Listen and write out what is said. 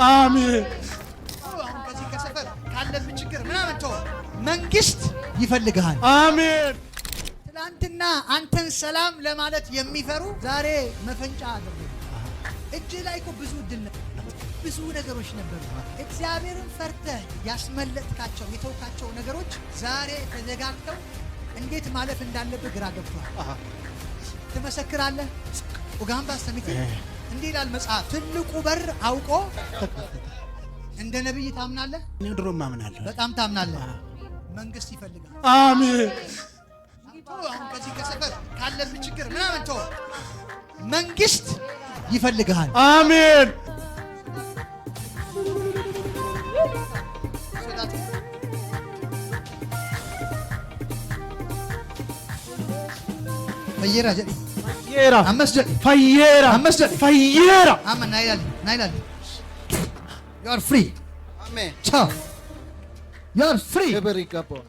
አሜን። አሁን ከዚህ ከሰፈር ካለብህ ችግር ምናምን ተው፣ መንግስት ይፈልግሃል። አሜን። ትናንትና አንተን ሰላም ለማለት የሚፈሩ ዛሬ መፈንጫ አደረጉ። እጅ ላይ እኮ ብዙ እድል ነበር፣ ብዙ ነገሮች ነበሩ። እግዚአብሔርን ፈርተህ ያስመለጥካቸው የተውካቸው ነገሮች ዛሬ ተዘጋግተው እንዴት ማለፍ እንዳለብህ ግራ ገብቷል። ትመሰክራለህ። ኡጋምባ ሰሚት እንዲህ ይላል መጽሐፍ፣ ትልቁ በር አውቆ እንደ ነብይ ታምናለህ። እኔ ድሮም አምናለሁ። በጣም ታምናለህ። መንግስት ይፈልጋል። አሜን። አሁን ከዚህ ከሰፈር ካለብህ ችግር ምናምን ተው፣ መንግስት ይፈልግሃል። አሜን። ፈየራ አመን ናይላል you are free. Amen. Ciao. You are free. ክብር ይገባዋል።